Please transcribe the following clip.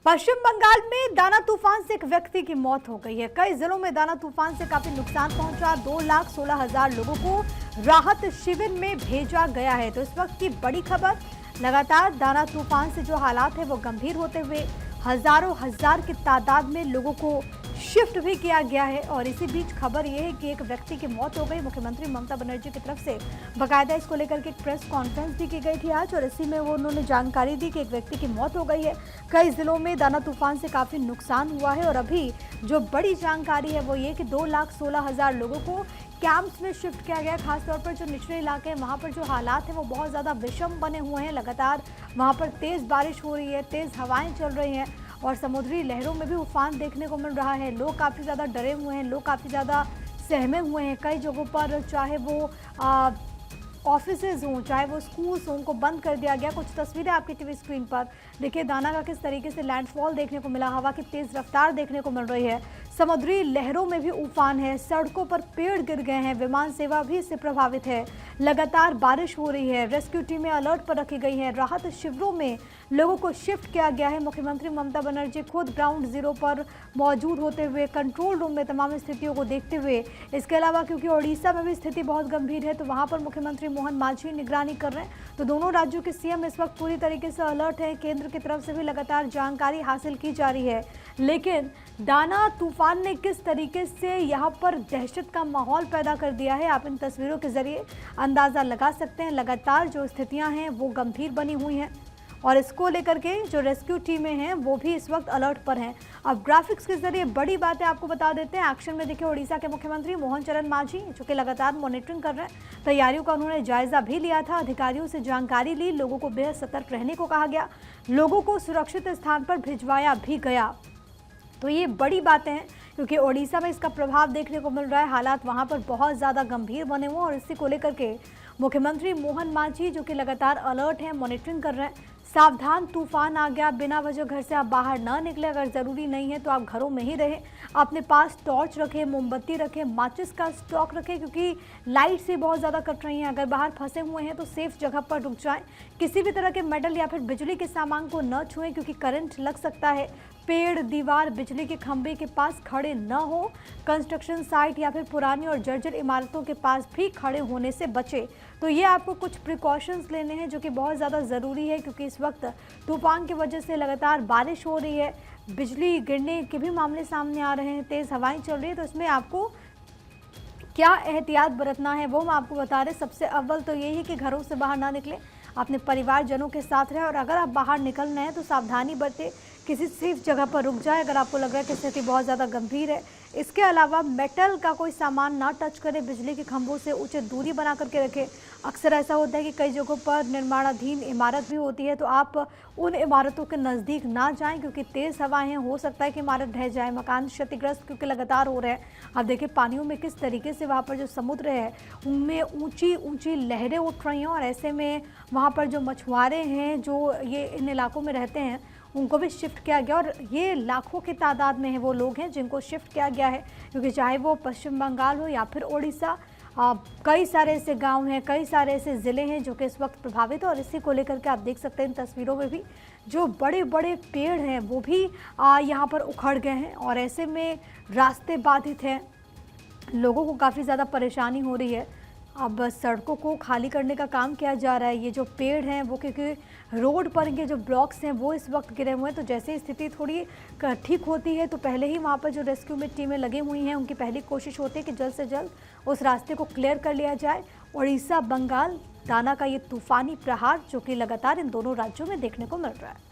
पश्चिम बंगाल में दाना तूफान से एक व्यक्ति की मौत हो गई है। कई जिलों में दाना तूफान से काफी नुकसान पहुंचा। 2,16,000 लोगों को राहत शिविर में भेजा गया है। तो इस वक्त की बड़ी खबर, लगातार दाना तूफान से जो हालात है वो गंभीर होते हुए हजारों हजार की तादाद में लोगों को शिफ्ट भी किया गया है। और इसी बीच खबर यह है कि एक व्यक्ति की मौत हो गई। मुख्यमंत्री ममता बनर्जी की तरफ से बाकायदा इसको लेकर के एक प्रेस कॉन्फ्रेंस भी की गई थी आज, और इसी में वो उन्होंने जानकारी दी कि एक व्यक्ति की मौत हो गई है। कई जिलों में दाना तूफान से काफी नुकसान हुआ है। और अभी जो बड़ी जानकारी है वो ये कि 2,16,000 लोगों को कैंप्स में शिफ्ट किया गया। खासतौर पर जो निचले इलाके हैं वहाँ पर जो हालात हैं वो बहुत ज़्यादा विषम बने हुए हैं। लगातार वहाँ पर तेज़ बारिश हो रही है, तेज़ हवाएं चल रही हैं और समुद्री लहरों में भी उफान देखने को मिल रहा है। लोग काफ़ी ज़्यादा डरे हुए हैं, लोग काफ़ी ज़्यादा सहमे हुए हैं। कई जगहों पर चाहे वो ऑफिसेज हों, चाहे वो स्कूल्स हों, उनको बंद कर दिया गया। कुछ तस्वीरें आपकी टीवी स्क्रीन पर देखिए, दाना का किस तरीके से लैंडफॉल देखने को मिला, हवा की तेज़ रफ्तार देखने को मिल रही है। समुद्री लहरों में भी उफान है, सड़कों पर पेड़ गिर गए हैं, विमान सेवा भी इससे प्रभावित है। लगातार बारिश हो रही है, रेस्क्यू टीमें अलर्ट पर रखी गई हैं, राहत शिविरों में लोगों को शिफ्ट किया गया है। मुख्यमंत्री ममता बनर्जी खुद ग्राउंड जीरो पर मौजूद होते हुए कंट्रोल रूम में तमाम स्थितियों को देखते हुए, इसके अलावा क्योंकि ओडिशा में भी स्थिति बहुत गंभीर है तो वहाँ पर मुख्यमंत्री मोहन मांझी निगरानी कर रहे हैं। तो दोनों राज्यों के सीएम इस वक्त पूरी तरीके से अलर्ट है। केंद्र की तरफ से भी लगातार जानकारी हासिल की जा रही है। लेकिन दाना तूफान ने किस तरीके से यहाँ पर दहशत का माहौल पैदा कर दिया है, आप इन तस्वीरों के जरिए अंदाज़ा लगा सकते हैं। लगातार जो स्थितियाँ हैं वो गंभीर बनी हुई हैं और इसको लेकर के जो रेस्क्यू टीमें हैं वो भी इस वक्त अलर्ट पर हैं। अब ग्राफिक्स के जरिए बड़ी बातें आपको बता देते हैं। एक्शन में देखिए ओडिशा के मुख्यमंत्री मोहन चरण मांझी, जो कि लगातार मॉनिटरिंग कर रहे हैं। तैयारियों का उन्होंने जायजा भी लिया था, अधिकारियों से जानकारी ली, लोगों को बेहद सतर्क रहने को कहा गया, लोगों को सुरक्षित स्थान पर भिजवाया भी गया। तो ये बड़ी बातें हैं क्योंकि ओडिशा में इसका प्रभाव देखने को मिल रहा है। हालात वहाँ पर बहुत ज़्यादा गंभीर बने हुए हैं और इसी को लेकर के मुख्यमंत्री मोहन मांझी, जो कि लगातार अलर्ट हैं, मॉनिटरिंग कर रहे हैं। सावधान, तूफान आ गया, बिना वजह घर से आप बाहर ना निकले। अगर ज़रूरी नहीं है तो आप घरों में ही रहें। अपने पास टॉर्च रखें, मोमबत्ती रखें, माचिस का स्टॉक रखें क्योंकि लाइट से बहुत ज़्यादा कट रही हैं। अगर बाहर फंसे हुए हैं तो सेफ जगह पर रुक जाएं। किसी भी तरह के मेटल या फिर बिजली के सामान को न छुएं क्योंकि करंट लग सकता है। पेड़, दीवार, बिजली के खंभे के पास खड़े न हो। कंस्ट्रक्शन साइट या फिर पुरानी और जर्जर इमारतों के पास भी खड़े होने से बचे। तो ये आपको कुछ प्रिकॉशंस लेने हैं जो कि बहुत ज़्यादा ज़रूरी है क्योंकि इस वक्त तूफान की वजह से लगातार बारिश हो रही है, बिजली गिरने के भी मामले सामने आ रहे हैं, तेज़ हवाएं चल रही है। तो इसमें आपको क्या एहतियात बरतना है वो हम आपको बता रहे हैं। सबसे अव्वल तो यही है कि घरों से बाहर ना निकलें, अपने परिवारजनों के साथ रहें और अगर आप बाहर निकलना है तो सावधानी बरतें, किसी सेफ जगह पर रुक जाए अगर आपको लग रहा है कि स्थिति बहुत ज़्यादा गंभीर है। इसके अलावा मेटल का कोई सामान ना टच करें, बिजली के खंभों से उचित दूरी बना करके रखें। अक्सर ऐसा होता है कि कई जगहों पर निर्माणाधीन इमारत भी होती है तो आप उन इमारतों के नज़दीक ना जाएं क्योंकि तेज़ हवाएं हैं, हो सकता है कि इमारत ढह जाए, मकान क्षतिग्रस्त क्योंकि लगातार हो रहे हैं। अब देखिए पानियों में किस तरीके से वहाँ पर जो समुद्र है उनमें ऊंची ऊंची लहरें उठ रही हैं और ऐसे में वहाँ पर जो मछुआरे हैं जो ये इन इलाकों में रहते हैं उनको भी शिफ्ट किया गया और ये लाखों की तादाद में है वो लोग हैं जिनको शिफ्ट किया गया है क्योंकि चाहे वो पश्चिम बंगाल हो या फिर ओडिशा, कई सारे ऐसे गांव हैं, कई सारे ऐसे ज़िले हैं जो कि इस वक्त प्रभावित हैं। और इसी को लेकर के आप देख सकते हैं इन तस्वीरों में भी जो बड़े बड़े पेड़ हैं वो भी यहाँ पर उखड़ गए हैं और ऐसे में रास्ते बाधित हैं, लोगों को काफ़ी ज़्यादा परेशानी हो रही है। अब सड़कों को खाली करने का काम किया जा रहा है। ये जो पेड़ हैं वो क्योंकि रोड पर के जो ब्लॉक्स हैं वो इस वक्त गिरे हुए हैं, तो जैसे स्थिति थोड़ी ठीक होती है तो पहले ही वहाँ पर जो रेस्क्यू में टीमें लगी हुई हैं उनकी पहली कोशिश होती है कि जल्द से जल्द उस रास्ते को क्लियर कर लिया जाए। उड़ीसा, बंगाल, दाना का ये तूफानी प्रहार जो कि लगातार इन दोनों राज्यों में देखने को मिल रहा है।